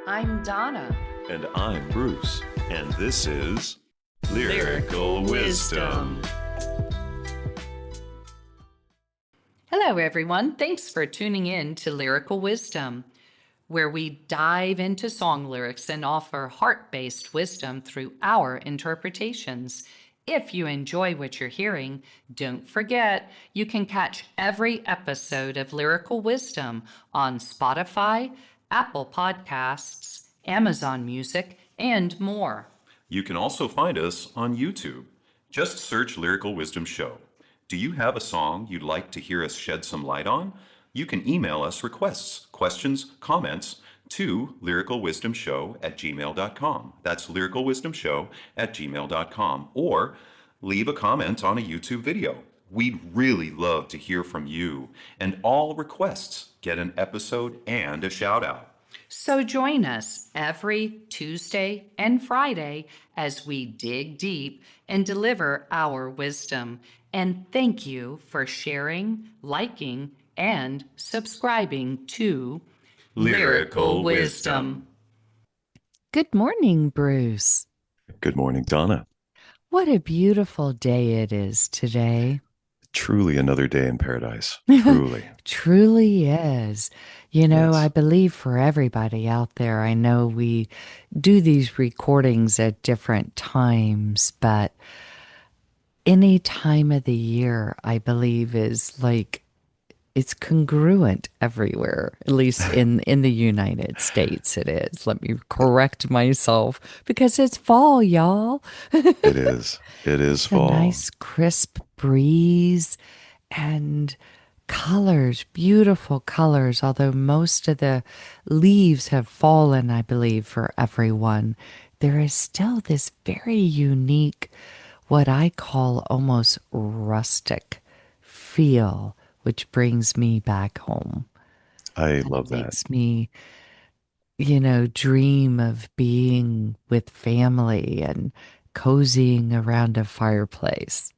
I'm Donna. And I'm Bruce, and this is Lyrical Wisdom. Hello, everyone. Thanks for tuning in to Lyrical Wisdom, where we dive into song lyrics and offer heart-based wisdom through our interpretations. If you enjoy what you're hearing, don't forget you can catch every episode of Lyrical Wisdom on Spotify, Apple Podcasts, Amazon Music, and more. You can also find us on YouTube. Just search Lyrical Wisdom Show. Do you have a song you'd like to hear us shed some light on? You can email us requests, questions, comments to lyricalwisdomshow@gmail.com. That's lyricalwisdomshow@gmail.com. Or leave a comment on a YouTube video. We'd really love to hear from you, and all requests get an episode and a shout out. So join us every Tuesday and Friday as we dig deep and deliver our wisdom. And thank you for sharing, liking, and subscribing to Lyrical Wisdom. Good morning, Bruce. Good morning, Donna. What a beautiful day it is today. Truly another day in paradise. Truly. Truly is. You know, Yes. I believe for everybody out there, I know we do these recordings at different times, but any time of the year, I believe, is like it's congruent everywhere, at least in the United States it is. Let me correct myself because it's fall, y'all. It is. It is fall. A nice crisp breeze and colors, beautiful colors, although most of the leaves have fallen, I believe, for everyone. There is still this very unique, what I call almost rustic feel, which brings me back home. I love that. Makes me, dream of being with family and cozying around a fireplace.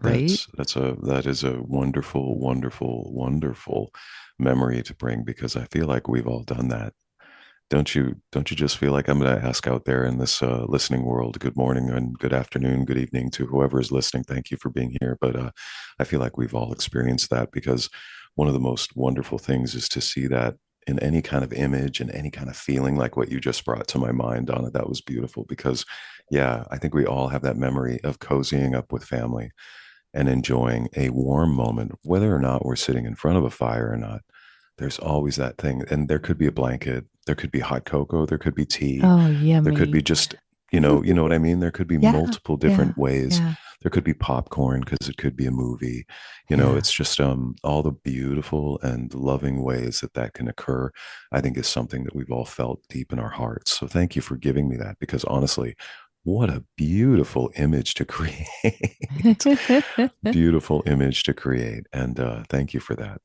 Right? That is a wonderful, wonderful, wonderful memory to bring, because I feel like we've all done that. Don't you just feel like, I'm going to ask out there in this listening world, good morning and good afternoon, good evening to whoever is listening. Thank you for being here. But I feel like we've all experienced that, because one of the most wonderful things is to see that in any kind of image and any kind of feeling, like what you just brought to my mind, Donna. That was beautiful, because yeah, I think we all have that memory of cozying up with family and enjoying a warm moment, whether or not we're sitting in front of a fire or not. There's always that thing. And there could be a blanket, there could be hot cocoa, there could be tea, Oh, there could be yummy. just, you know what I mean? There could be Yeah, multiple yeah, different ways. yeah, There could be popcorn, because it could be a movie. yeah. It's just all the beautiful and loving ways that that can occur, I think, is something that we've all felt deep in our hearts. So thank you for giving me that, because honestly, what a beautiful image to create. Beautiful image to create. And thank you for that.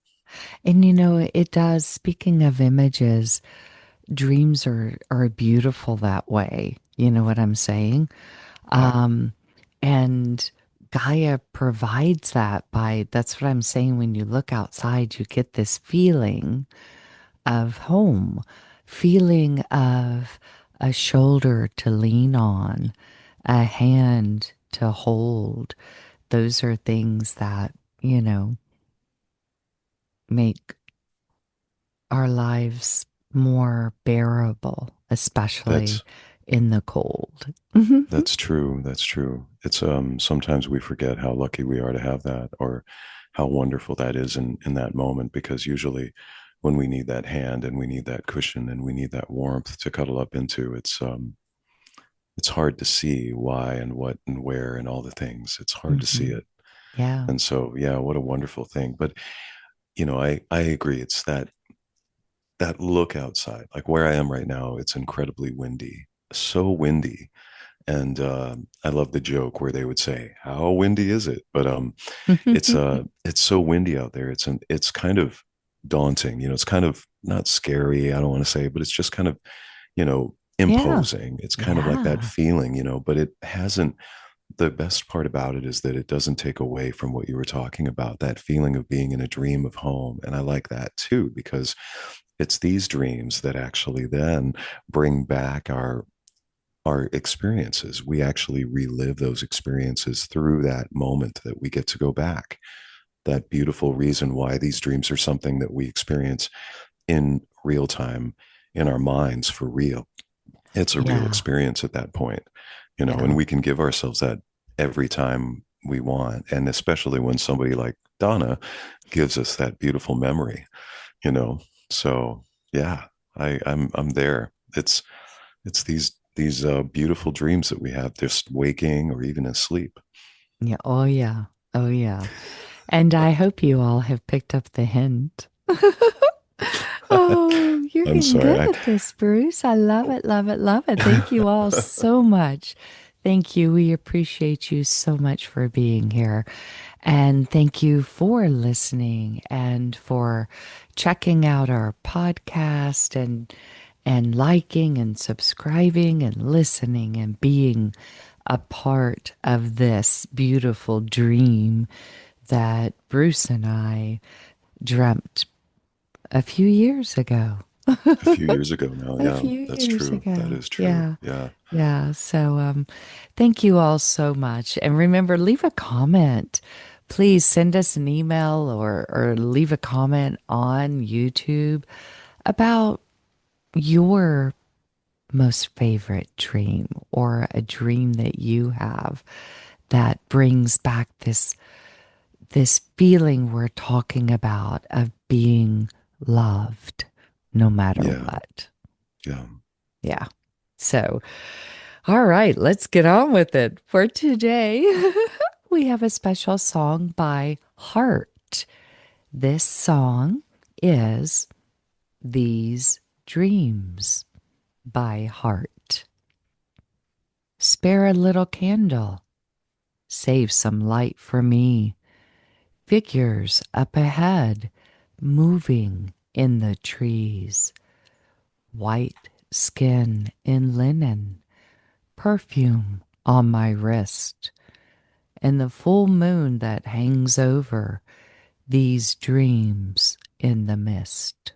And it does. Speaking of images, dreams are beautiful that way. You know what I'm saying? Ah, Um, and Gaia provides that by, that's what I'm saying. When you look outside, you get this feeling of home, feeling of a shoulder to lean on, a hand to hold. Those are things that, make our lives more bearable, especially that's in the cold. That's true. That's true. It's sometimes we forget how lucky we are to have that, or how wonderful that is in that moment, because usually when we need that hand and we need that cushion and we need that warmth to cuddle up into, it's hard to see why and what and where and all the things. It's hard to see Hmm. it. Yeah. And so yeah, what a wonderful thing. But I agree. It's that look outside, like where I am right now, it's incredibly windy. So windy. And I love the joke where they would say, "How windy is it?" But it's so windy out there. It's kind of daunting. It's kind of not scary, I don't want to say, but it's just kind of, Yeah. imposing. It's kind of like that Yeah. feeling, but it hasn't. The best part about it is that it doesn't take away from what you were talking about, that feeling of being in a dream of home. And I like that too, because it's these dreams that actually then bring back our experiences. We actually relive those experiences through that moment that we get to go back. That beautiful reason why these dreams are something that we experience in real time in our minds for real. It's a real Yeah. experience at that point, and Yeah. we can give ourselves that every time we want. And especially when somebody like Donna gives us that beautiful memory, you know. So yeah, I'm there. It's these beautiful dreams that we have just waking or even asleep. Yeah. Oh, yeah. Oh, yeah. And I hope you all have picked up the hint. Oh, you're I'm getting sorry. good at this, Bruce. I love it, love it, love it. Thank you all so much. Thank you. We appreciate you so much for being here. And thank you for listening and for checking out our podcast and liking and subscribing and listening and being a part of this beautiful dream that Bruce and I dreamt a few years ago. A few years ago now. A Yeah, few that's years true. That ago. is true. Yeah. Yeah. Yeah. So thank you all so much. And remember, leave a comment. Please send us an email or leave a comment on YouTube about your most favorite dream or a dream that you have that brings back this feeling we're talking about of being loved no matter Yeah. what. Yeah. Yeah. So, all right, let's get on with it. For today, we have a special song by Heart. This song is These Dreams by Heart. Spare a little candle, save some light for me. Figures up ahead, moving in the trees. White skin in linen, perfume on my wrist, and the full moon that hangs over these dreams in the mist.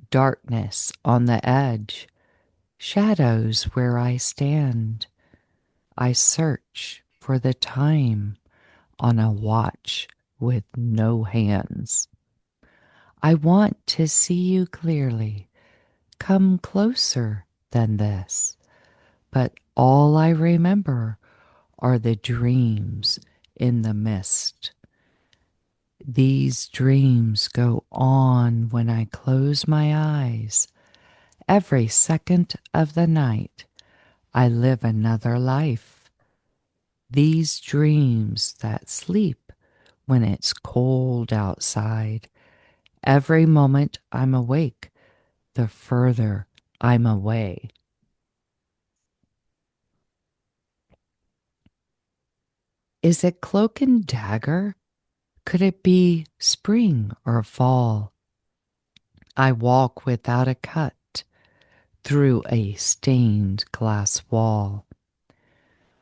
Darkness on the edge, shadows where I stand. I search for the time on a watch with no hands. I want to see you clearly. Come closer than this. But all I remember are the dreams in the mist. These dreams go on when I close my eyes. Every second of the night, I live another life. These dreams that sleep when it's cold outside. Every moment I'm awake, the further I'm away. Is it cloak and dagger? Could it be spring or fall? I walk without a cut through a stained glass wall.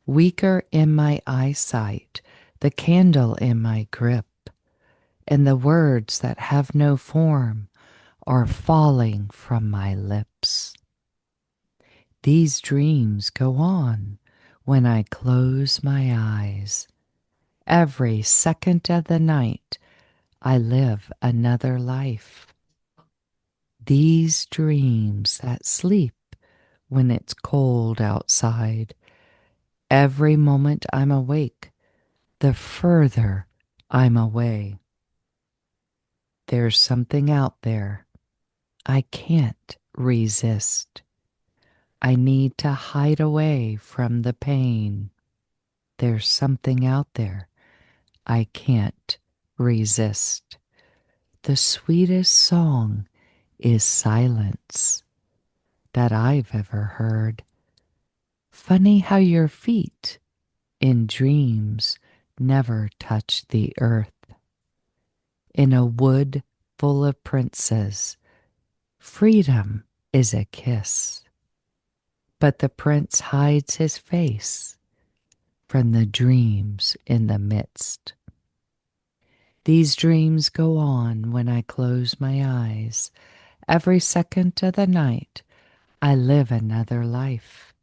Weaker in my eyesight, the candle in my grip, and the words that have no form are falling from my lips. These dreams go on when I close my eyes. Every second of the night, I live another life. These dreams that sleep when it's cold outside. Every moment I'm awake, the further I'm away. There's something out there I can't resist. I need to hide away from the pain. There's something out there I can't resist. The sweetest song is silence that I've ever heard. Funny how your feet in dreams never touch the earth. In a wood full of princes, freedom is a kiss. But the prince hides his face from the dreams in the midst. These dreams go on when I close my eyes. Every second of the night, I live another life.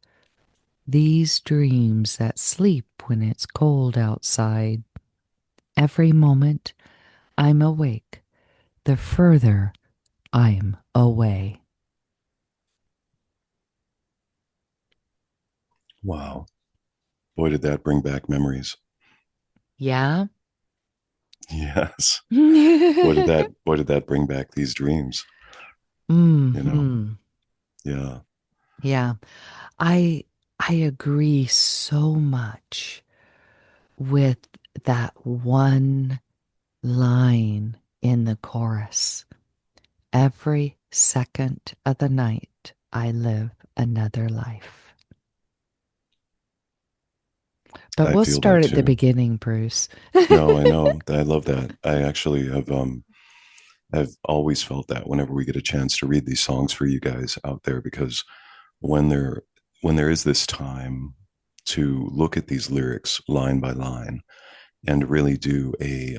These dreams that sleep when it's cold outside. Every moment I'm awake, the further I'm away. Wow. Boy, did that bring back memories. Yeah? Yes. Mm-hmm. Boy, did that bring back these dreams, you know? Yeah. Yeah. I I agree so much with that one line in the chorus. Every second of the night I live another life. But I we'll feel that start at the too. beginning, Bruce. No, I know. I love that. I actually have I've always felt that whenever we get a chance to read these songs for you guys out there, because when there when there is this time to look at these lyrics line by line and really do a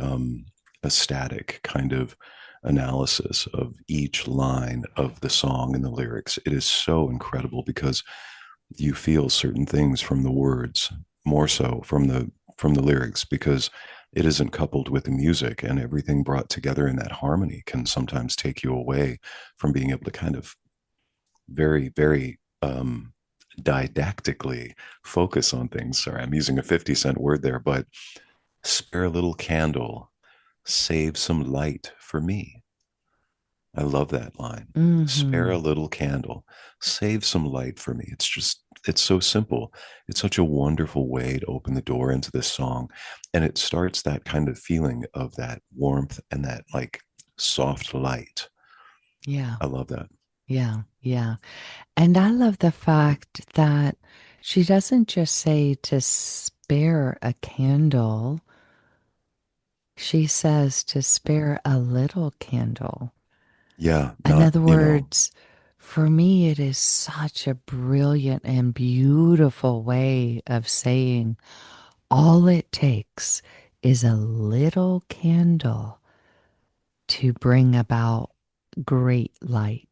static kind of analysis of each line of the song and the lyrics, it is so incredible because you feel certain things from the words more so from the lyrics, because it isn't coupled with the music, and everything brought together in that harmony can sometimes take you away from being able to kind of very didactically focus on things. Sorry, I'm using a 50-cent word there, but spare a little candle, save some light for me. I love that line. Spare Hmm. a little candle, save some light for me. It's so simple. It's such a wonderful way to open the door into this song. And it starts that kind of feeling of that warmth and that like soft light. Yeah, I love that. yeah, yeah. And I love the fact that she doesn't just say to spare a candle, she says to spare a little candle. Yeah, In not, other you know, words, for me, it is such a brilliant and beautiful way of saying all it takes is a little candle to bring about great light.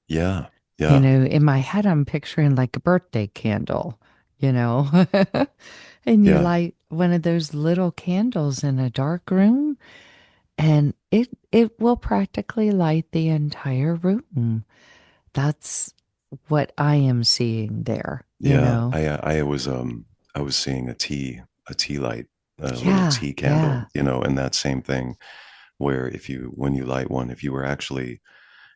yeah, You yeah, know, in my head, I'm picturing like a birthday candle, you know, and you yeah, light one of those little candles in a dark room, and it will practically light the entire room. That's what I am seeing there, you yeah. know? I was seeing a tea light, a little Yeah, tea candle, yeah. you know, and that same thing where if you when you light one, if you were actually,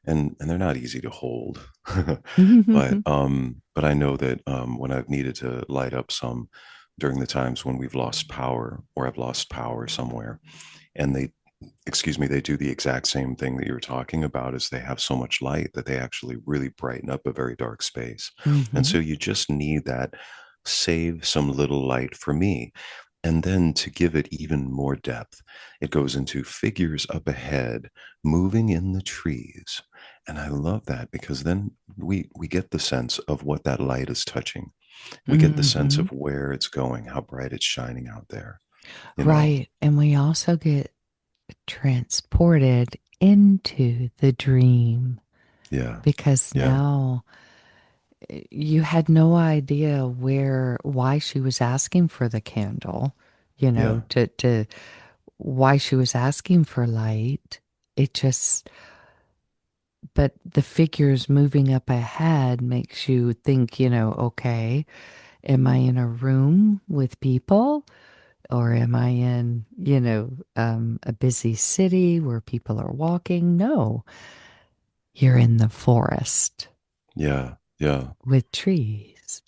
and they're not easy to hold, but I know that when I've needed to light up some during the times when we've lost power or I've lost power somewhere, and they excuse me, they do the exact same thing that you're talking about, is they have so much light that they actually really brighten up a very dark space. And Hmm. so you just need that save some little light for me. And then to give it even more depth, it goes into figures up ahead, moving in the trees. And I love that because then we get the sense of what that light is touching. We get the sense Hmm. of where it's going, how bright it's shining out there, you know? Right. And we also get transported into the dream Yeah. because Yeah. now you had no idea why she was asking for the candle, you Yeah. know, to why she was asking for light. It just, but the figures moving up ahead makes you think, you know, okay, am I in a room with people? Or am I in, you know, a busy city where people are walking? No, you're in the forest Yeah. Yeah. with trees,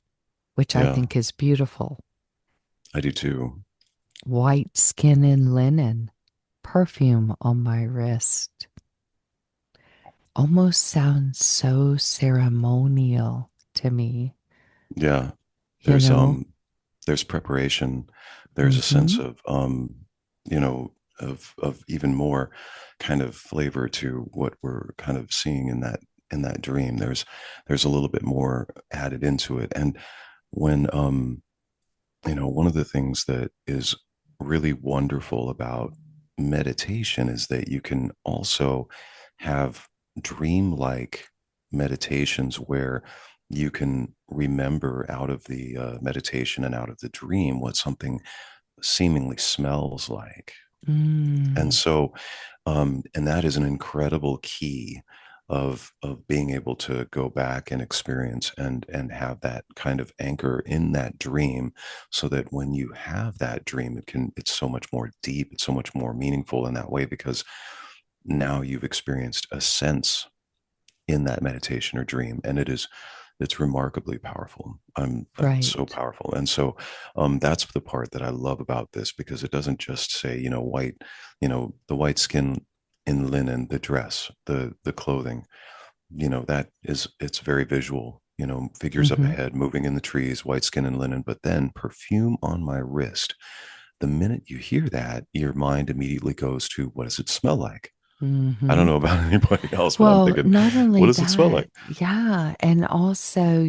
which I Yeah. think is beautiful. I do too. White skin and linen, perfume on my wrist. Almost sounds so ceremonial to me, Yeah. you There's know? there's preparation. There's a Mm-hmm. sense of you know, of even more kind of flavor to what we're kind of seeing in that dream. There's a little bit more added into it. And when you know, one of the things that is really wonderful about meditation is that you can also have dreamlike meditations where you can remember out of the meditation and out of the dream what something seemingly smells like. And Mm, so, and that is an incredible key of being able to go back and experience and have that kind of anchor in that dream, so that when you have that dream, it's so much more deep, it's so much more meaningful in that way, because now you've experienced a sense in that meditation or dream, and it's remarkably powerful. It's so right. powerful. And so that's the part that I love about this, because it doesn't just say, white, the white skin in linen, the dress, the clothing, that is, it's very visual, figures up Hmm. ahead moving in the trees, white skin and linen, but then perfume on my wrist. The minute you hear that, your mind immediately goes to, what does it smell like? I don't Hmm. know about anybody else, but I'm Well, thinking, not what only does it smell that, like? yeah, and also,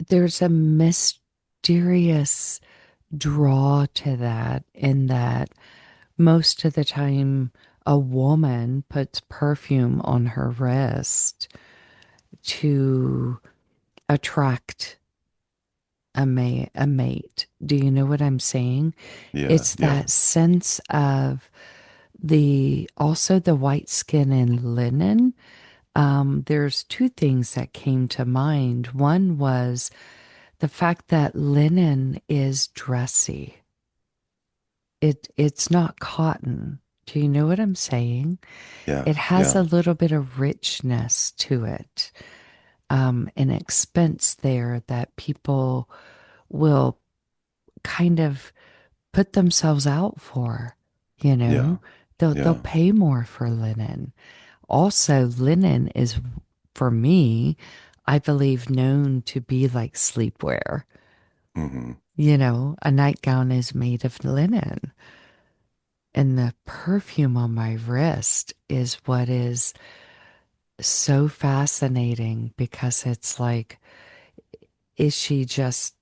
there's a mysterious draw to that, in that most of the time a woman puts perfume on her wrist to attract a mate. Do you know what I'm saying? Yeah, It's yeah, that sense of the also the white skin and linen. There's two things that came to mind. One was the fact that linen is dressy. It's not cotton. Do you know what I'm saying? yeah, It has yeah, a little bit of richness to it, an expense there that people will kind of put themselves out for. You yeah, know, they'll yeah. pay more for linen. Also, linen is, for me, I believe, known to be like sleepwear. Hmm. A nightgown is made of linen. And the perfume on my wrist is what is so fascinating, because it's like, is she just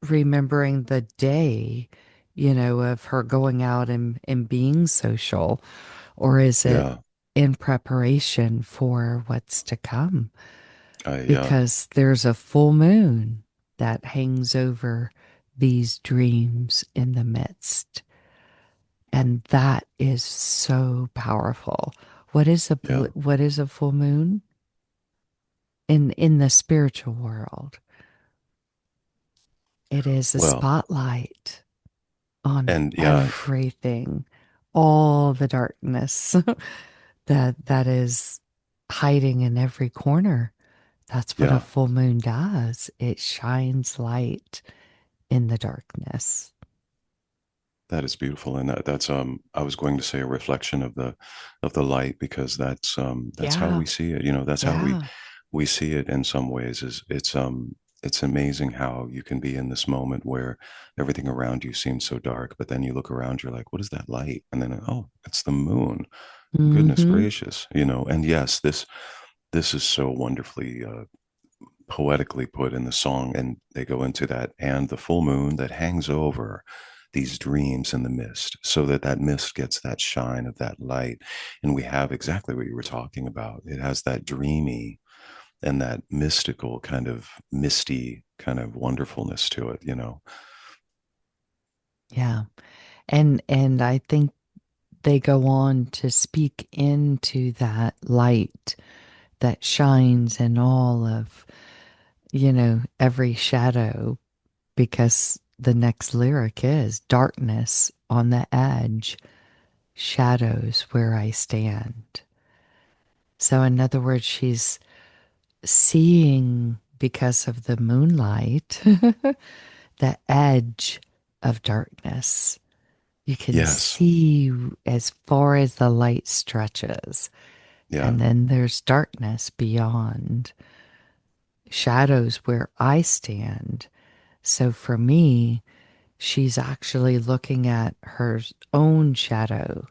remembering the day, of her going out and being social? Or is it Yeah, in preparation for what's to come? yeah, Because there's a full moon that hangs over these dreams in the midst. And that is so powerful. yeah. What is a full moon in the spiritual world? It is a Well, spotlight on and yeah, everything, all the darkness that is hiding in every corner. That's what a yeah, full moon does. It shines light in the darkness. that is beautiful. And that's I was going to say a reflection of the light, because that's how Yeah, we see it. That's how yeah. we see it in some ways. Is it's amazing how you can be in this moment where everything around you seems so dark, but then you look around, you're like, what is that light? And then, oh, it's the moon. Goodness Mm-hmm. gracious, and yes, this is so wonderfully poetically put in the song, and they go into that, and the full moon that hangs over these dreams in the mist, so that that mist gets that shine of that light, and we have exactly what you were talking about. It has that dreamy and that mystical kind of misty kind of wonderfulness to it. Yeah. And I think they go on to speak into that light that shines in all of, every shadow, because the next lyric is darkness on the edge, shadows where I stand. So, in other words, she's seeing, because of the moonlight, the edge of darkness. You can Yes. see as far as the light stretches. Yeah. And then there's darkness beyond, shadows where I stand. So for me, she's actually looking at her own shadow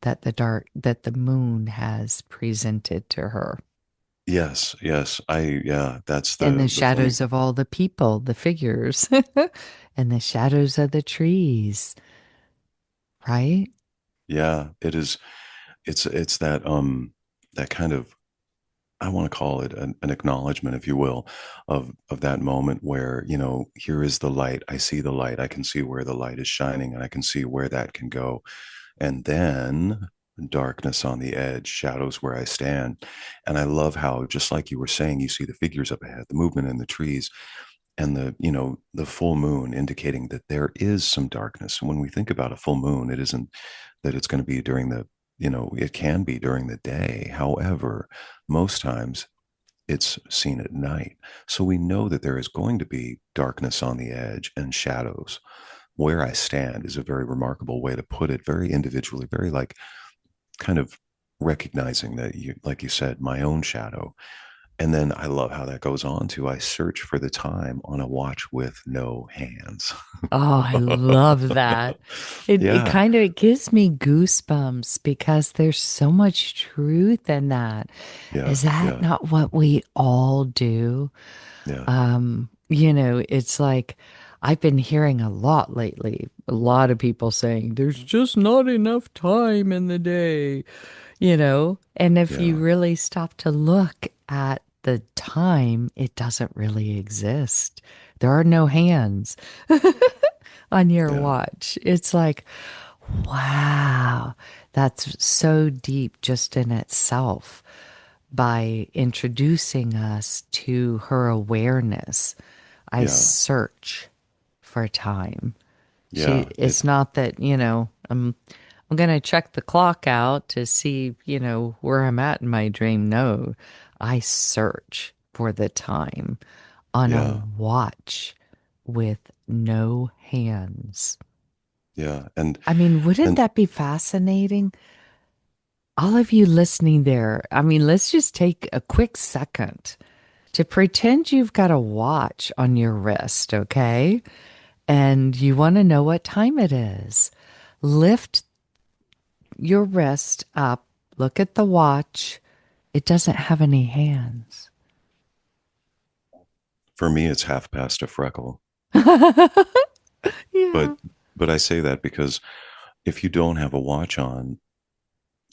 that the moon has presented to her. Yes, yes, yeah, that's And the the funny. shadows of all the people, the figures, and the shadows of the trees, right? Yeah, it is. It's that kind of, I want to call it an acknowledgement, if you will, of that moment where, here is the light. I see the light. I can see where the light is shining, and I can see where that can go. And then darkness on the edge, shadows where I stand. And I love how, just like you were saying, you see the figures up ahead, the movement in the trees, and the full moon indicating that there is some darkness. And when we think about a full moon, it isn't that it's going to be during it can be during the day. However, most times it's seen at night. So we know that there is going to be darkness on the edge and shadows. Where I stand is a very remarkable way to put it, very individually, very like kind of recognizing that, you, like you said, my own shadow. And then I love how that goes on to, I search for the time on a watch with no hands. Oh, I love that. It Yeah, kind of it gives me goosebumps because there's so much truth in that. yeah, Is that yeah, not what we all do? yeah, It's like I've been hearing a lot lately, a lot of people saying there's just not enough time in the day, and if you yeah, really stop to look at the time, it doesn't really exist. There are no hands on your yeah, watch. It's like, wow, that's so deep just in itself by introducing us to her awareness. I yeah, search for time. yeah. It's not that, I'm going to check the clock out to see, where I'm at in my dream. No, I search for the time on a Yeah, watch with no hands. yeah, and I mean, wouldn't and that be fascinating? All of you listening there, I mean, let's just take a quick second to pretend you've got a watch on your wrist, okay? And you want to know what time it is. Lift your wrist up, look at the watch. It doesn't have any hands. for me, it's half past a freckle. But Yeah. but I say that because if you don't have a watch on,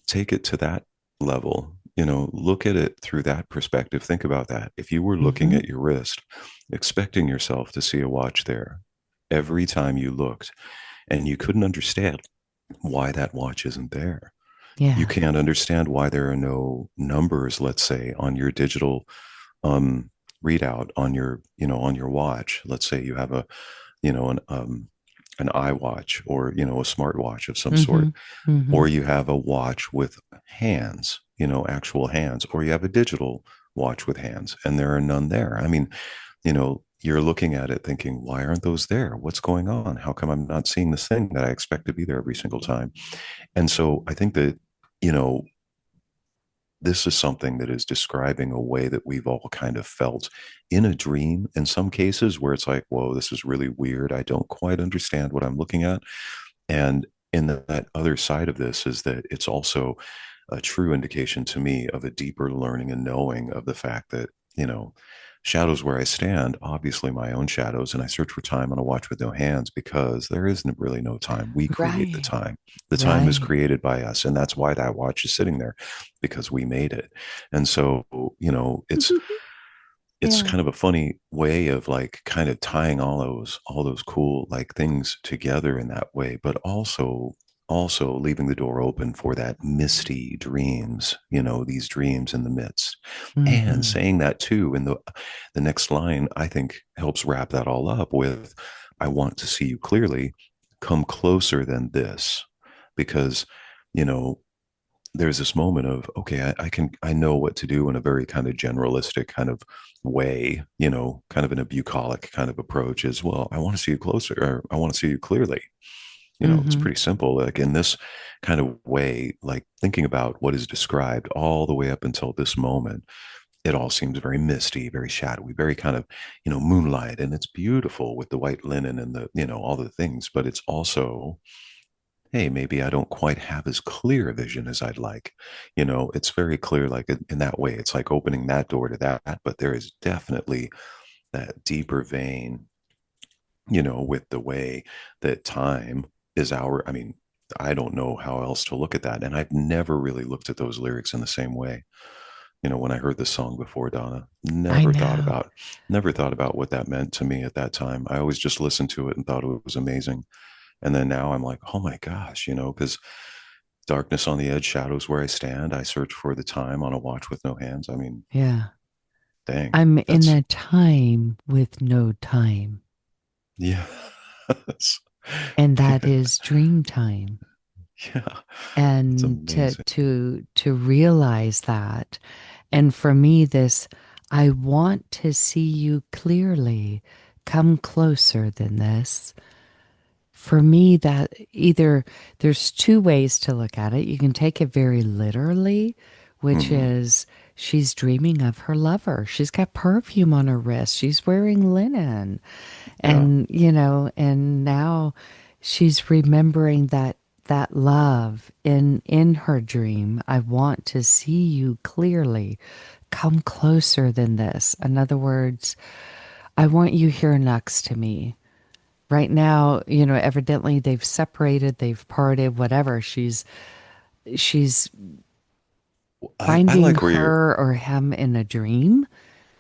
take it to that level. Look at it through that perspective. Think about that. If you were looking Mm-hmm. at your wrist, expecting yourself to see a watch there every time you looked, and you couldn't understand why that watch isn't there. You Yeah. can't understand why there are no numbers, let's say, on your digital um, readout on your watch. Let's say you have an iWatch, or a smartwatch of some Mm-hmm. sort, Mm-hmm. or you have a watch with hands, actual hands, or you have a digital watch with hands, and there are none there. I mean, you're looking at it thinking, why aren't those there? What's going on? How come I'm not seeing this thing that I expect to be there every single time? And so I think that, you know, this is something that is describing a way that we've all kind of felt in a dream in some cases, where it's like, whoa, this is really weird. I don't quite understand what I'm looking at. And that other side of this is that it's also a true indication to me of a deeper learning and knowing of the fact that, shadows where I stand, obviously my own shadows, and I search for time on a watch with no hands, because there isn't really no time. We create the Right. time. The time is Right. created by us. And that's why that watch is sitting there, because we made it. And so, it's Yeah. kind of a funny way of like kind of tying all those cool like things together in that way, but also leaving the door open for that misty dreams, these dreams in the midst. And Mm-hmm. saying that too in the next line, I think helps wrap that all up with, I want to see you clearly, come closer than this. Because you know there's this moment of, okay, I know what to do in a very kind of generalistic kind of way, kind of in a bucolic kind of approach, as well. I want to see you closer, or I want to see you clearly. It's Mm-hmm. pretty simple. Like in this kind of way, like thinking about what is described all the way up until this moment, it all seems very misty, very shadowy, very kind of, moonlight, and it's beautiful with the white linen and the, all the things, but it's also, hey, maybe I don't quite have as clear a vision as I'd like. It's very clear, like in that way, it's like opening that door to that. But there is definitely that deeper vein, with the way that time is I mean, I don't know how else to look at that. And I've never really looked at those lyrics in the same way. When I heard this song before, Donna, I know. never thought about what that meant to me at that time. I always just listened to it and thought it was amazing. And then now I'm like, oh my gosh, because darkness on the edge, shadows where I stand. I search for the time on a watch with no hands. I mean, Yeah. dang, I'm in that's a time with no time. yeah, And that yeah, is dream time. yeah. That's And amazing. to realize that. And for me, this, I want to see you clearly. Come closer than this. For me, that either there's two ways to look at it. You can take it very literally, which Hmm. is she's dreaming of her lover. She's got perfume on her wrist. She's wearing linen. Yeah, And, and now she's remembering that love in her dream. I want to see you clearly. Come closer than this. In other words, I want you here next to me. Right now, evidently they've separated, they've parted, whatever. She's I finding like where you're. her or him in a dream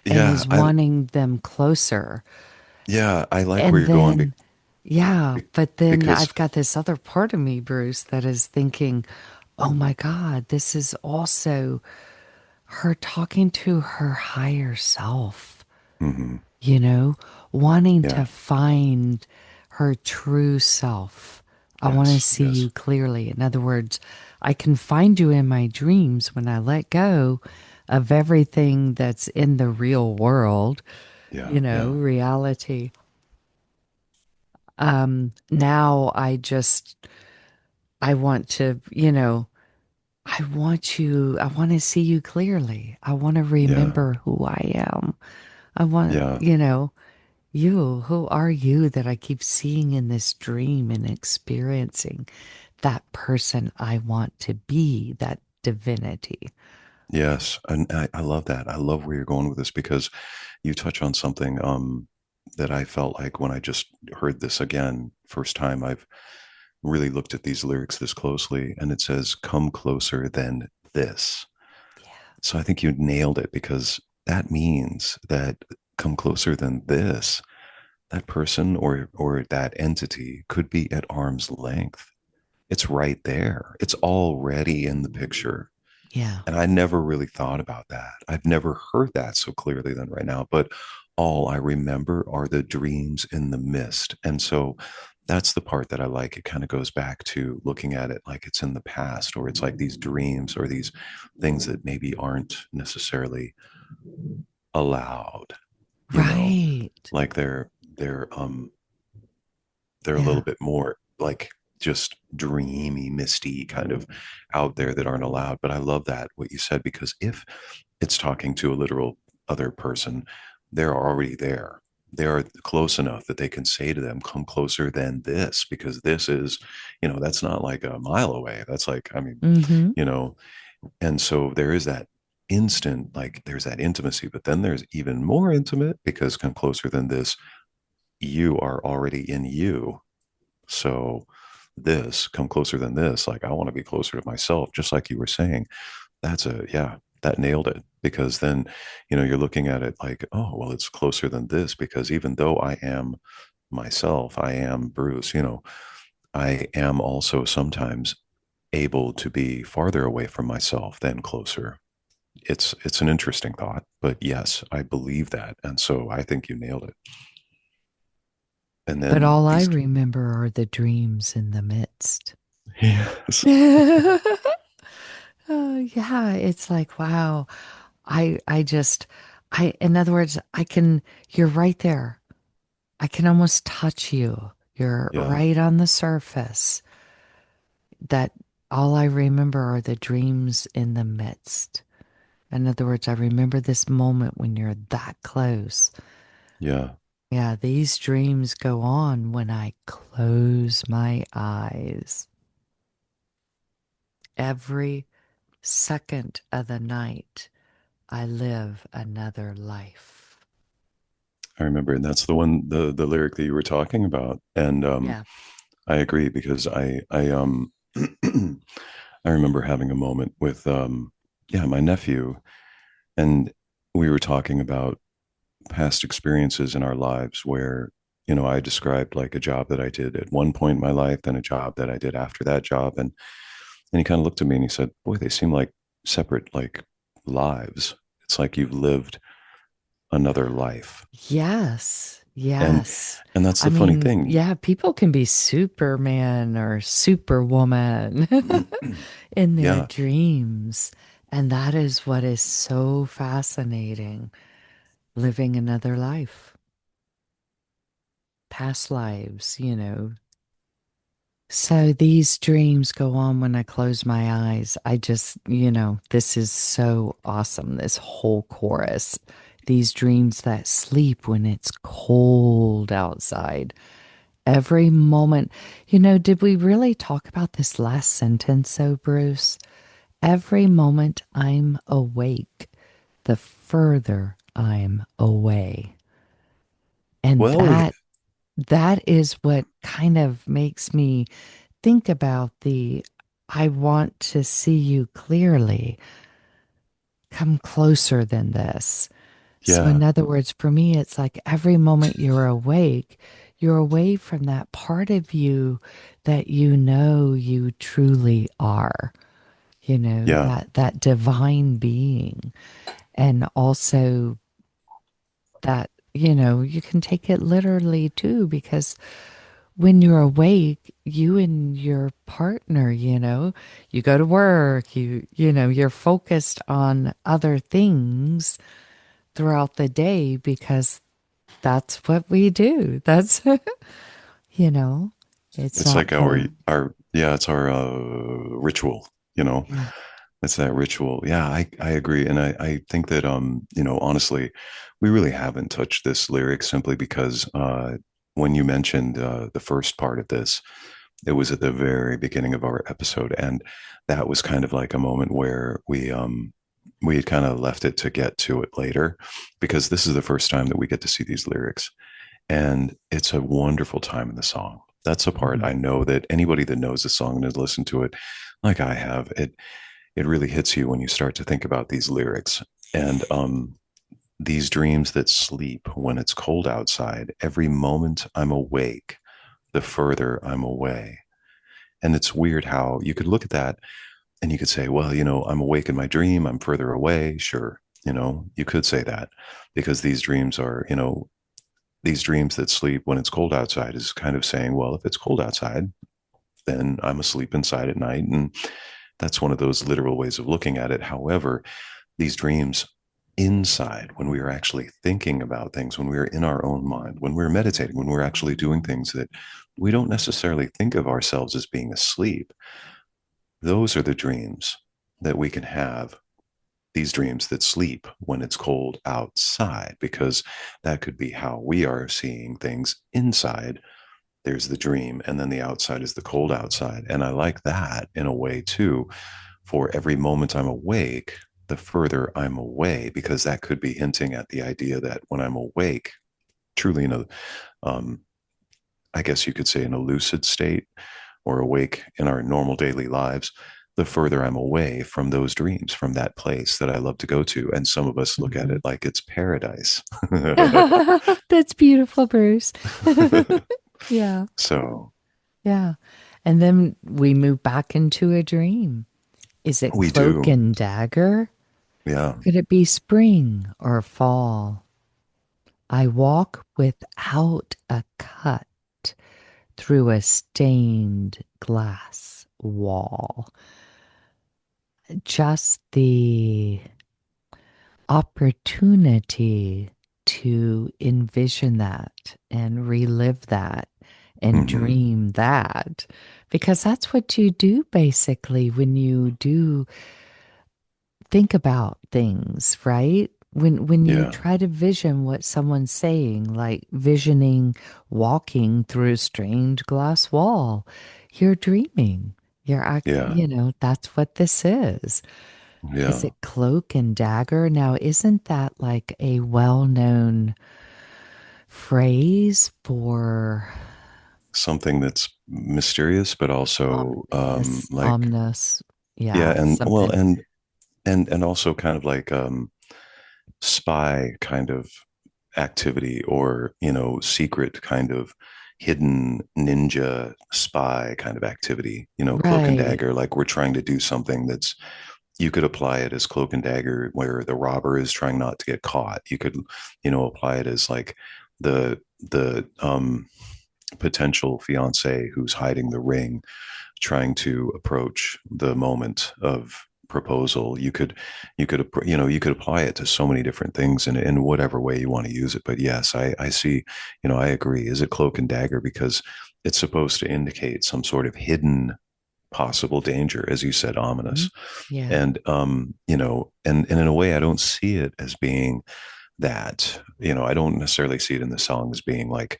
and Yeah, is wanting them closer. I like where And you're going then, yeah, but then because I've got this other part of me, Bruce, that is thinking, oh my God, this is also her talking to her higher self, mhm, you know, wanting to yeah, find her true self. I want to yes, see you yes, clearly. In other words, I can find you in my dreams when I let go of everything that's in the real world, yeah, yeah, reality. Now I want to, I want to see you clearly. I want to yeah, remember who I am. I want, yeah. who are you that I keep seeing in this dream and experiencing that person I want to be, that divinity. Yes, and I love that. I love where you're going with this because you touch on something that I felt like when I just heard this again, first time I've really looked at these lyrics this closely, and it says, "Come closer than this." Yeah. So I think you nailed it because that means that come closer than this, that person or that entity could be at arm's length. It's right there. It's already in the picture. Yeah. And I never really thought about that. I've never heard that so clearly than right now. But all I remember are the dreams in the mist. And so that's the part that I like. It kind of goes back to looking at it like it's in the past, or it's like these dreams or these things that maybe aren't necessarily allowed, you know, Right. like they're a little Yeah. bit more like just dreamy, misty kind of out there that aren't allowed. But I love that what you said because if it's talking to a literal other person, they're already there. They are close enough that they can say to them, come closer than this, because this is, that's not like a mile away. That's like, I mean, Mm-hmm. you know, and so there is that instant, like there's that intimacy, but then there's even more intimate because come closer than this, you are already in you. So this come closer than this, like I want to be closer to myself, just like you were saying. Yeah, that nailed it because then, you're looking at it like, oh, well, it's closer than this because even though I am myself, I am Bruce, I am also sometimes able to be farther away from myself than closer. It's an interesting thought, but yes, I believe that. And so I think you nailed it. And But then all I these remember are the dreams in the midst. yes. Oh, yeah, it's like, wow. I just, in other words, you're right there. I can almost touch you. You're Yeah. right on the surface. That all I remember are the dreams in the midst. In other words, I remember this moment when you're that close. Yeah. Yeah, these dreams go on when I close my eyes. Every second of the night, I live another life. I remember, and that's the one, the lyric that you were talking about. And Yeah. I agree because I I remember having a moment with, yeah, my nephew, and we were talking about past experiences in our lives where, I described like a job that I did at one point in my life, then a job that I did after that job. And he kind of looked at me and he said, "Boy, they seem like separate, like lives. It's like you've lived another life." Yes, And yes. and that's I the funny mean, thing. yeah, people can be Superman or Superwoman in their Yeah. dreams. And that is what is so fascinating, living another life, past lives. So these dreams go on when I close my eyes. This is so awesome, this whole chorus. These dreams that sleep when it's cold outside. Every moment. Did we really talk about this last sentence, though, Bruce? Every moment I'm awake, the further I'm away. And Well, that is what kind of makes me think about the I want to see you clearly. Come closer than this. So, in yeah, other words, for me, it's like every moment you're awake, you're away from that part of you that you truly are, yeah. that divine being. And also that, you can take it literally too, because when you're awake, you and your partner, you go to work, you're focused on other things throughout the day because that's what we do. That's, you know, it's It's not like our co. our yeah, it's our ritual, you know. Yeah. It's that ritual. Yeah, I agree. And I think that honestly, we really haven't touched this lyric simply because when you mentioned the first part of this, it was at the very beginning of our episode. And that was kind of like a moment where we had kind of left it to get to it later because this is the first time that we get to see these lyrics. And it's a wonderful time in the song. That's a part Mhm. I know that anybody that knows the song and has listened to it, like I have, it really hits you when you start to think about these lyrics. And these dreams that sleep when it's cold outside, every moment I'm awake, the further I'm away. And it's weird how you could look at that and you could say, well, I'm awake in my dream, I'm further away. Sure. You could say that because these dreams are, these dreams that sleep when it's cold outside is kind of saying, well, if it's cold outside, then I'm asleep inside at night. And that's one of those literal ways of looking at it. However, these dreams inside, when we are actually thinking about things, when we are in our own mind, when we're meditating, when we're actually doing things that we don't necessarily think of ourselves as being asleep, those are the dreams that we can have. These dreams that sleep when it's cold outside, because that could be how we are seeing things inside. There's the dream, and then the outside is the cold outside. And I like that in a way too. For every moment I'm awake, the further I'm away, because that could be hinting at the idea that when I'm awake, truly in a, um, I guess you could say in a lucid state or awake in our normal daily lives, the further I'm away from those dreams, from that place that I love to go to. And some of us look at Mhm. it like it's paradise. That's beautiful, Bruce. Yeah. So Yeah. And then we move back into a dream. Is it we cloak do. and dagger? Yeah. Could it be spring or fall? I walk without a cut through a stained glass wall. Just the opportunity to envision that and relive that and Mm-hmm. dream that, because that's what you do basically when you do think about things, right? When you Yeah. try to vision what someone's saying, like visioning walking through a strange glass wall, you're dreaming. Yeah. That's what this is. Is Yeah. it cloak and dagger? Now, isn't that like a well-known phrase for something that's mysterious, but also Omnis, like omnis. yeah, Yeah, and well, something. and also kind of like spy kind of activity, or secret kind of hidden ninja spy kind of activity, cloak and Right. dagger, like we're trying to do something that's, you could apply it as cloak and dagger where the robber is trying not to get caught. You could apply it as like the potential fiance who's hiding the ring, trying to approach the moment of proposal. You could apply it to so many different things in whatever way you want to use it. But yes, I see, I agree. Is it cloak and dagger because it's supposed to indicate some sort of hidden possible danger, as you said, Mhm. ominous. Yeah. And and in a way I don't see it as being that. I don't necessarily see it in the song as being like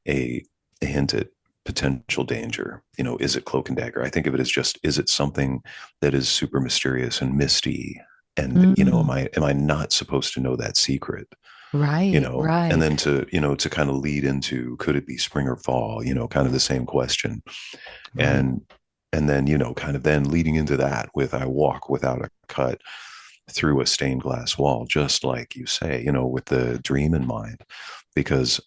a, a hint at potential danger. Is it cloak and dagger? I think of it as just, is it something that is super mysterious and misty? And Mm. am I not supposed to know that secret? Right, And right, then to kind of lead into, could it be spring or fall? Kind of the same question. right. And then kind of then leading into that with, I walk without a cut through a stained glass wall, just like you say, with the dream in mind. Because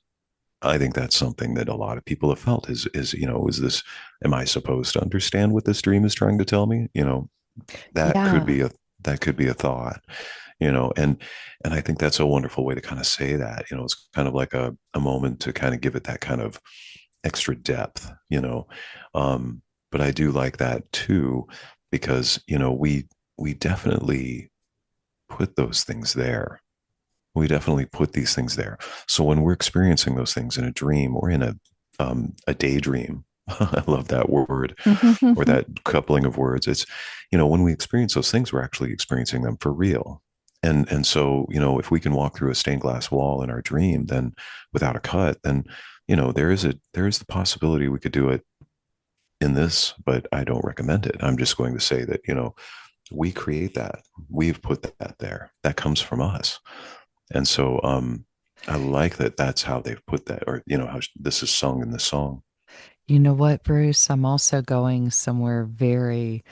I think that's something that a lot of people have felt is this, am I supposed to understand what this dream is trying to tell me? That could Yeah. be a, that could be a thought, and I think that's a wonderful way to kind of say that. It's kind of like a moment to kind of give it that kind of extra depth. um but I do like that too, because we definitely put those things there. We definitely put these things there. So when we're experiencing those things in a dream or in a daydream, I love that word, or that coupling of words. It's, when we experience those things, we're actually experiencing them for real. And so, if we can walk through a stained glass wall in our dream, then without a cut, then there is the possibility we could do it in this, but I don't recommend it. I'm just going to say that, we create that. We've put that there. That comes from us. And so I like that that's how they've put that, or how this is sung in the song. You know what, Bruce? I'm also going somewhere very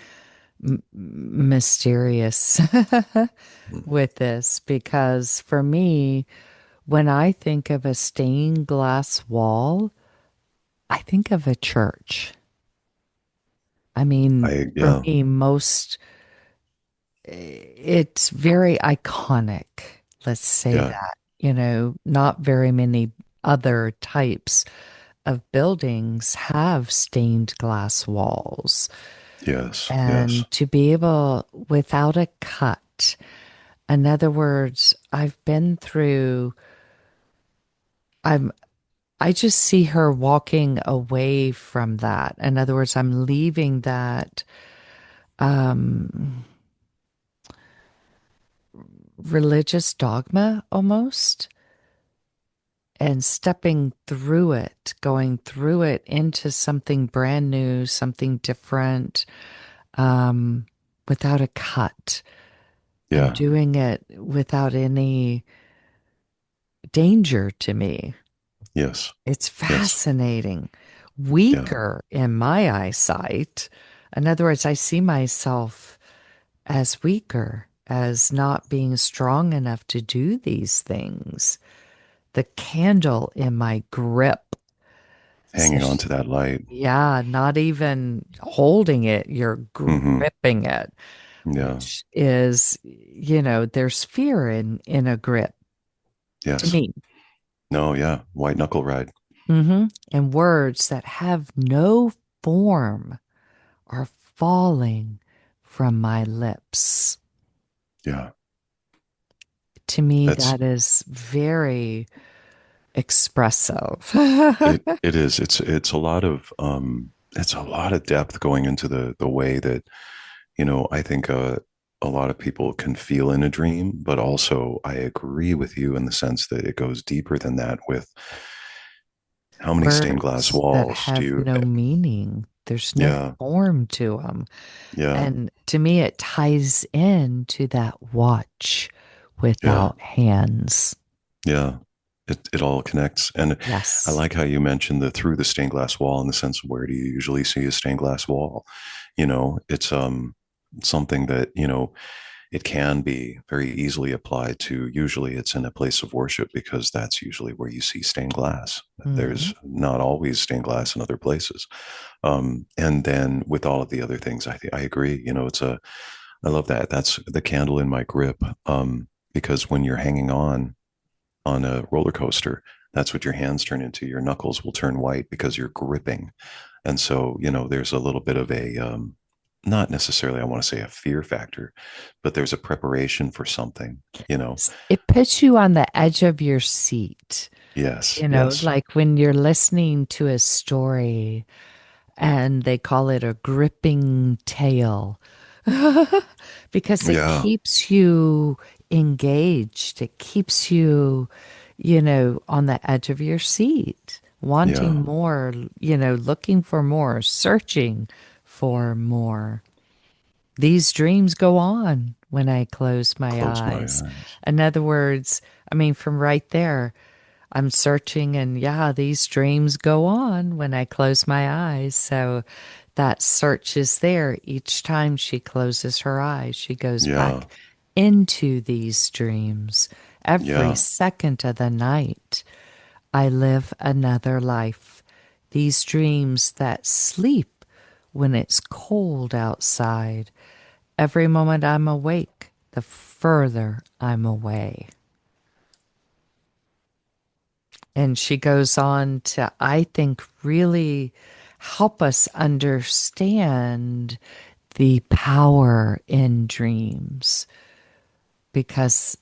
mysterious Mm. with this because for me, when I think of a stained glass wall, I think of a church. I mean, I for Yeah, me, it's very iconic. Let's say yeah, that, not very many other types of buildings have stained glass walls. yes, yes, And to be able, without a cut, in other words, I'm, I just see her walking away from that. In other words, I'm leaving that um, religious dogma almost and stepping through it, going through it into something brand new, something different, um, without a cut, and yeah, doing it without any danger to me. yes, It's yes, fascinating. yeah, Weaker in my eyesight. In other words, I see myself as weaker, as not being strong enough to do these things. The candle in my grip hanging on says, to that light. yeah, not even holding it, you're Hmm. gripping it, Yeah, which is, there's fear in a grip to yes, me. no, yeah, white knuckle ride. And words that have no form are falling from my lips. Yeah, To me, that's that is very expressive. it is. It's a lot of depth going into the way that, I think a lot of people can feel in a dream, but also I agree with you in the sense that it goes deeper than that. With how many stained glass Words that walls do have you? no meaning, there's no Yeah, form to them. yeah, And to me, it ties in to that watch yeah, without hands. yeah. it all connects. And I Yes. like how you mentioned the through the stained glass wall in the sense of where do you usually see a stained glass wall? It's something that, it can be very easily applied to. Usually it's in a place of worship because that's usually where you see stained glass. Mm. There's not always stained glass in other places. And then with all of the other things, I agree. I love that. That's the candle in my grip. Because when you're hanging on a roller coaster, that's what your hands turn into. Your knuckles will turn white because you're gripping. And so, there's a little bit of not necessarily, I want to say a fear factor, but there's a preparation for something, you know? It puts you on the edge of your seat, Yes, yes, like when you're listening to a story and they call it a gripping tale because it yeah, keeps you engaged. It keeps you, on the edge of your seat, wanting yeah. more, looking for more, searching for more. These dreams go on when I close my Close my eyes. eyes. In other words, I mean, from right there, I'm searching, and yeah, these dreams go on when I close my eyes. So that search is there each time she closes her eyes. She goes Yeah, back into these dreams every yeah, second of the night. I live another life. These dreams that sleep when it's cold outside. Every moment I'm awake, the further I'm away. And she goes on to, I think, really help us understand the power in dreams because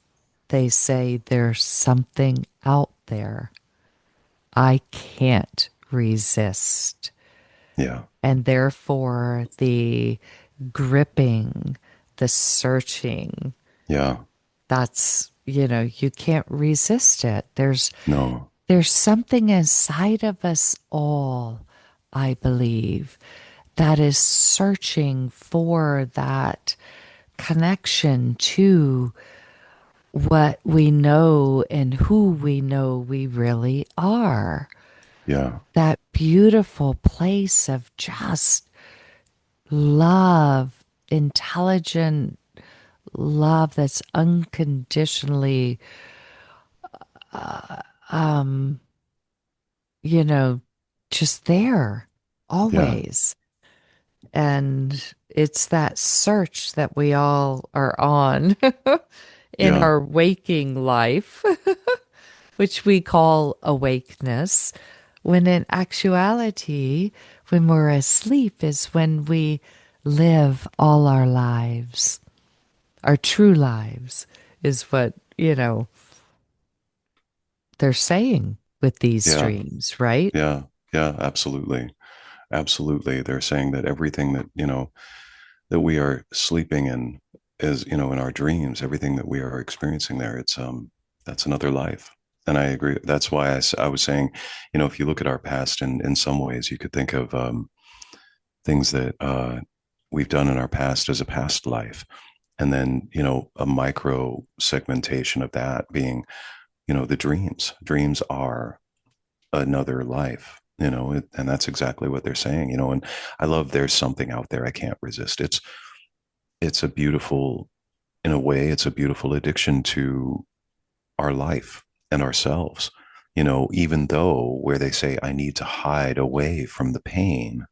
they say there's something out there I can't resist. yeah, And therefore, the gripping, the searching, yeah. that's, you can't resist it. No, There's something inside of us all, I believe, that is searching for that connection to what we know and who we know we really are. yeah, That beautiful place of just love, intelligent love that's unconditionally, you know, just there yeah, always. And it's that search that we all are on in yeah, our waking life, which we call awakeness, when in actuality, when we're asleep, is when we live all our lives. Our true lives is what, they're saying with these yeah, dreams, right? yeah, yeah, absolutely. Absolutely. They're saying that everything that, that we are sleeping in is, in our dreams, everything that we are experiencing there, that's another life. And I agree. That's why I was saying, if you look at our past in some ways, you could think of things that we've done in our past as a past life. And then, a micro segmentation of that being, the dreams. Dreams are another life, and that's exactly what they're saying, and I love there's something out there I can't resist. It's a beautiful, in a way, it's a beautiful addiction to our life and ourselves, even though where they say I need to hide away from the pain.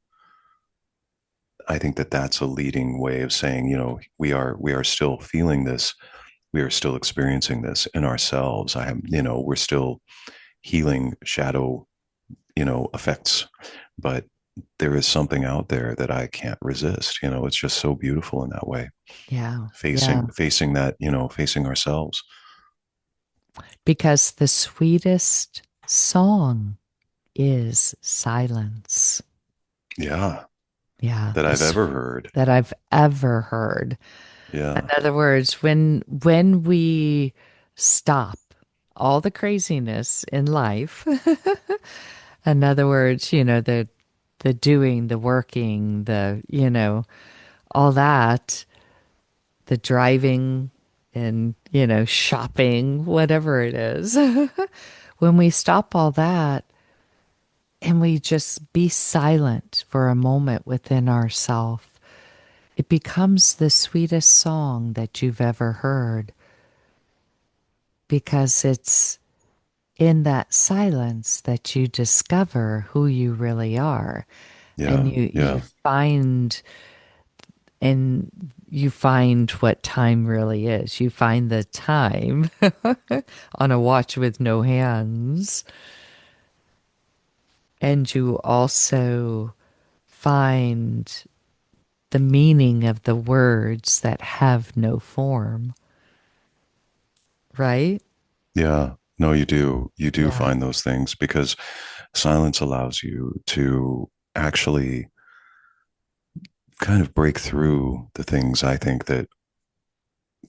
I think that that's a leading way of saying, we are still feeling this, we are still experiencing this in ourselves. We're still healing shadow, effects, but there is something out there that I can't resist. It's just so beautiful in that way. Yeah. Yeah. Facing that, facing ourselves. Because the sweetest song is silence. Yeah, Yeah, that I've ever heard. that I've ever heard. In Yeah, other words, when we stop all the craziness in life, in other words, the doing, the working, all that, the driving and, shopping, whatever it is. when we stop all that and we just be silent for a moment within ourselves, it becomes the sweetest song that you've ever heard because it's in that silence that you discover who you really are. And Yeah. you Yeah. find and you find what time really is. You find the time on a watch with no hands. And you also find the meaning of the words that have no form, right? Yeah. No, you do. You do Yeah. find those things because silence allows you to actually kind of break through the things I think that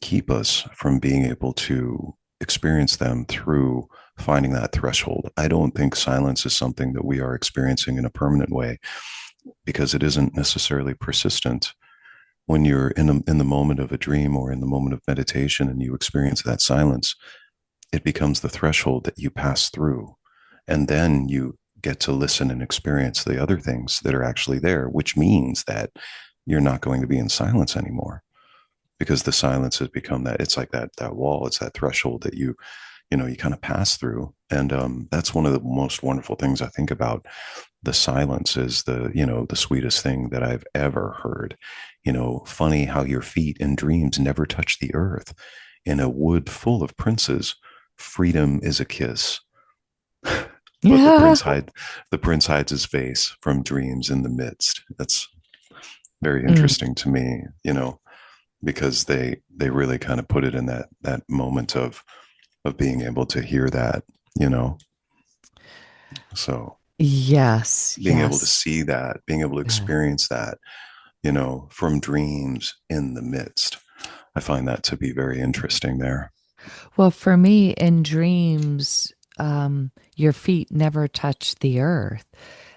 keep us from being able to experience them through finding that threshold. I don't think silence is something that we are experiencing in a permanent way because it isn't necessarily persistent. When you're in the moment of a dream or in the moment of meditation and you experience that silence, it becomes the threshold that you pass through. And then you get to listen and experience the other things that are actually there, which means that you're not going to be in silence anymore because the silence has become that it's like that wall, it's that threshold that you kind of pass through. And that's one of the most wonderful things I think about the silence is the sweetest thing that I've ever heard. Funny how your feet in dreams never touch the earth. In a wood full of princes, freedom is a kiss. But Yeah. the prince hides his face from dreams in the midst. That's very Mm. interesting to me, because they really kind of put it in that moment of being able to hear that. So Yes, being able to yes. see that, being able to Yeah. experience that, from dreams in the midst. I find that to be very interesting there. Well, for me, in dreams, your feet never touch the earth.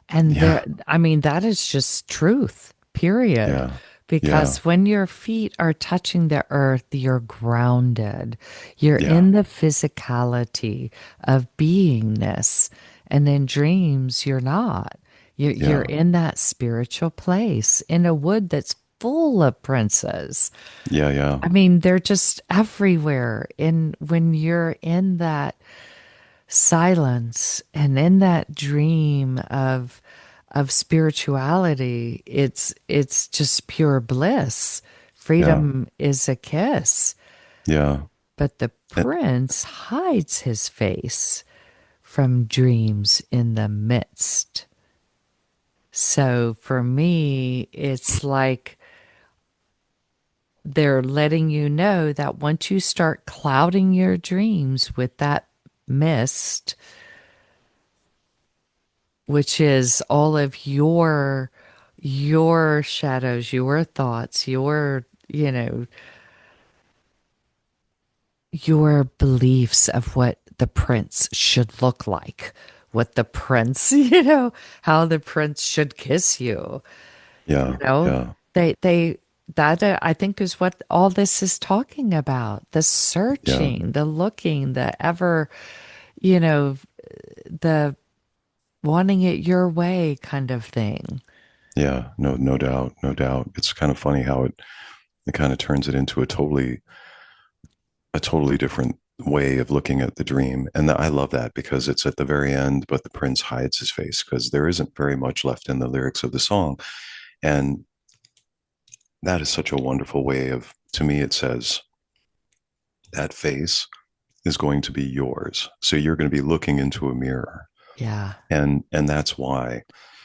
And there, Yeah, I mean, that is just truth, period. yeah, yeah, Because when your feet are touching the earth, you're grounded. You're yeah, in the physicality of beingness. And in dreams, you're not. You're yeah, in that spiritual place in a wood that's full of princes. yeah, yeah, I mean, they're just everywhere. And when you're in that silence and in that dream of spirituality, it's just pure bliss. yeah, Freedom is a kiss. yeah. But the And, prince hides his face from dreams in the midst. So for me, it's like they're letting you know that once you start clouding your dreams with that mist, which is all of your shadows, your thoughts, your beliefs of what the prince should look like, what the prince, how the prince should kiss you, you yeah, know. yeah, They that I think is what all this is talking about. The yeah, searching, the looking, the ever, you know, the wanting it your way kind of thing. yeah. No, no doubt, no doubt. It's kind of funny how it kind of turns it into a totally different way of looking at the dream. And I love that because it's at the very end, but the prince hides his face because there isn't very much left in the lyrics of the song. And that is such a wonderful way to me, it says that face is going to be yours. So you're going to be looking into a mirror. Yeah. And that's why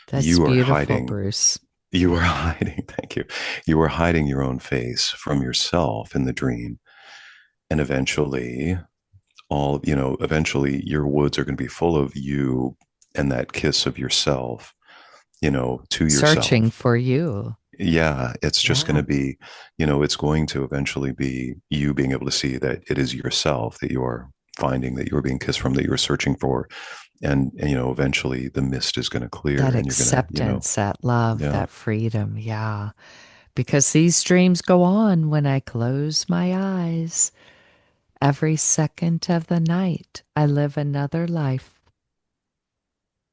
That's you are beautiful, hiding, Bruce. you are hiding, thank you. You are hiding your own face from yourself in the dream. And eventually your woods are going to be full of you and that kiss of yourself, to Searching yourself. for you. Yeah, it's just going Yeah. to be, it's going to eventually be you being able to see that it is yourself that you are finding, that you're being kissed from, that you're searching for. And eventually the mist is going to clear That and you're going to, acceptance, that love, yeah, that freedom. Yeah. Because these dreams go on when I close my eyes Every second of the night, I live another life.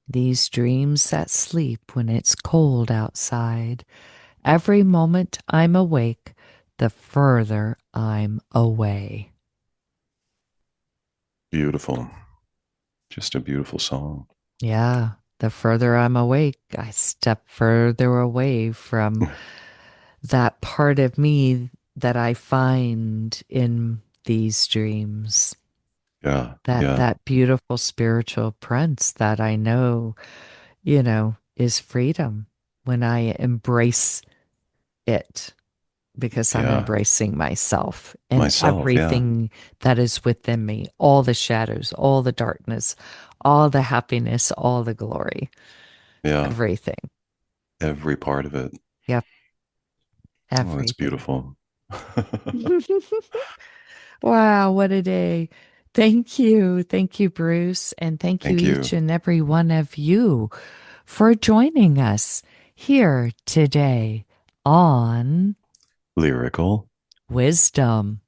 These dreams that sleep when it's cold outside. Every moment I'm awake, the further I'm away. Beautiful. Just a beautiful song. Yeah, the further I'm awake, I step further away from that part of me that I find in these dreams. Yeah. That Yeah. that beautiful spiritual prince that I know, is freedom when I embrace it because I'm Yeah. embracing myself and Myself. Yeah. everything that is within me, all the shadows, all the darkness, all the happiness, all the glory, Yeah. everything. Every part of it. Yep, Oh, it's everything. beautiful. Wow, what a day. Thank you. Thank you, Bruce. And thank you, Thank you. each and every one of you, for joining us here today on Lyrical Wisdom.